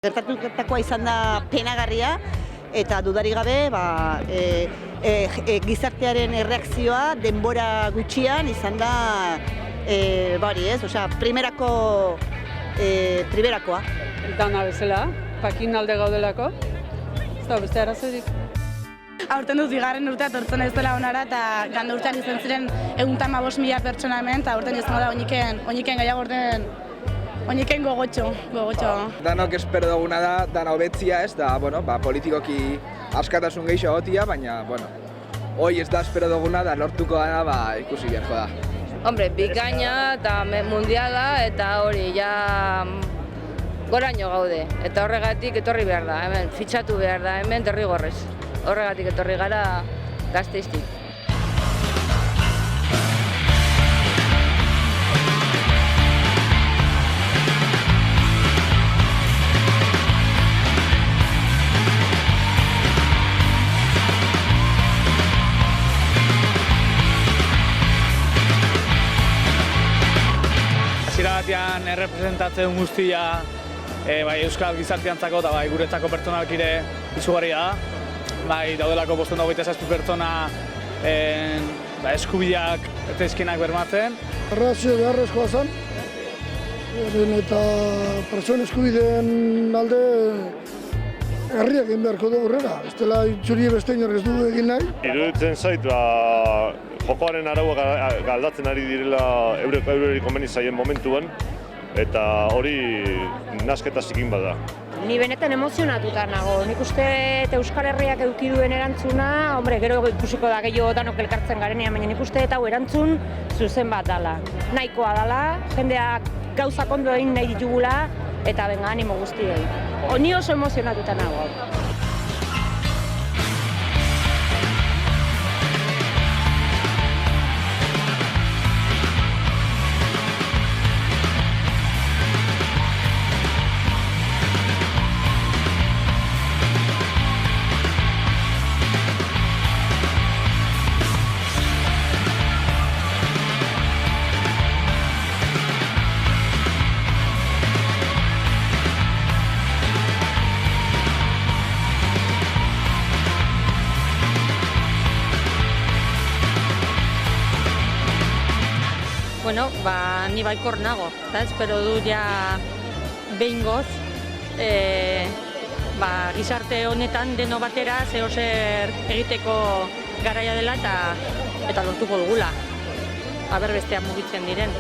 Gertatutakoa izan da penagarria eta dudarik gabe gizartearen erreakzioa denbora gutxian izan da primerakoa. Dana bezala, pakin alde gaudelako, ez da beste arazorik. Aurten dut bigarren urtea tortzen ez dela onara eta gandu urtean izan ziren 115.000 pertsona hemen eta aurten izango da oiniken gehiago oiniken gogotxo. Danok espero duguna da, dana hobetzia ez da, politikoki askatasun gehiago gotia, baina, hoi ez da espero duguna da lortuko dana ikusi beharko da. Hombre, bikaina eta mundiala eta hori ja goraino gaude. Eta horregatik etorri behar da, hemen fitxatu behar da, hemen derrigorrez. Horregatik etorri gara Gasteiztik. Hasiera batean errepresentatzen guztia euskal gizarteantzako eta guretzako pertsonalkire izugarria da. Daudelako 527 pertsona eskubideak eta eskenak bermatzen. Errazio beharrezkoa zen, eta pertsona eskubideen alde herriak egin beharko du aurrera. Ez dela itxurie beste inor ez du egin nahi. Iruditzen zait, jokoaren araua galdatzen ari direla eureri komeni zaien momentuan, eta hori nasketa zikin bada. Ni benetan emozionatuta nago. Nik uste Euskal Herriak eduki duen erantzuna, gero ikusiko da gehiago danok elkartzen garenean, baina nik uste eta erantzun zuzen bat dala. Nahikoa dala, jendeak gauzak ondo egin nahi ditugula, eta benga animo guztiei. Ni oso emozionatuta nago. Ni baikor nago, eta espero du ja behingoz gizarte honetan deno batera zehozer egiteko garaia dela eta lortuko dugula. Aber bestean mugitzen diren.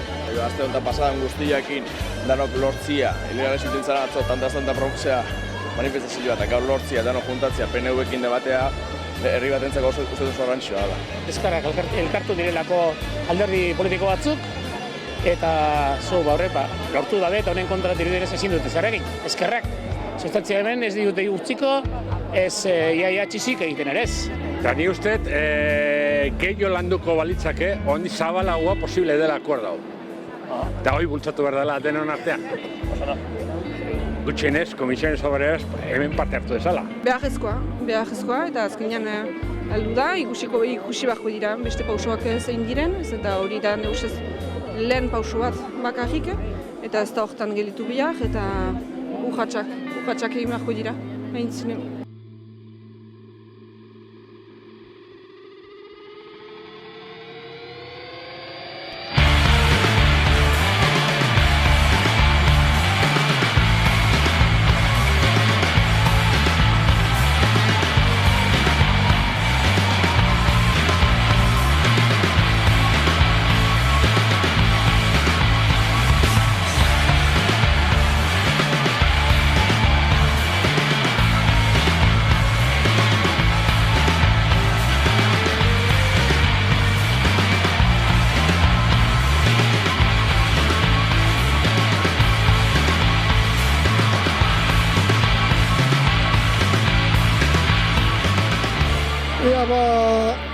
Aste honetan pasadan guztiakin danok lortzia, ilegales intentzara atzo tanta proxea manifestazioa eta gaur lortzia, danok juntatzea, PNV-ekin debatea, herri batentzako uste duzu arrantxoa da. Eskarrak elkartu direlako alderdi politiko batzuk, eta gaurtu dabe eta honen kontra dirudenez ezin dute zarregin. Eskerrak, sustatzia hemen ez dute utziko, ez iaia txizik egiten ere ez. Eta ni usteet gehiago landuko balitzake, ondi zabalagoa posible dela akorda hau. Eta hoi bultzatu behar dela denon artean. Gutxienez, komisiones obreras hemen parte hartu dezala. Beharrezkoa eta azkenean aldu da, ikusi barko dira beste pausoak zein diren, eta hori da neusez lehen pauso bat bakarrik, eta ez da horretan gelitu behar, eta urratxak egin beharko dira, hain zinen.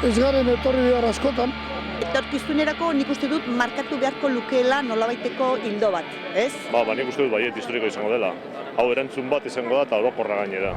Ez garen etorri behar askotan. Etorkizunerako nik uste dut markatu beharko lukeela nolabaiteko hildo bat, ez? Nik uste dut baiet historiko izango dela. Hau erantzun bat izango da eta orokorra gainera.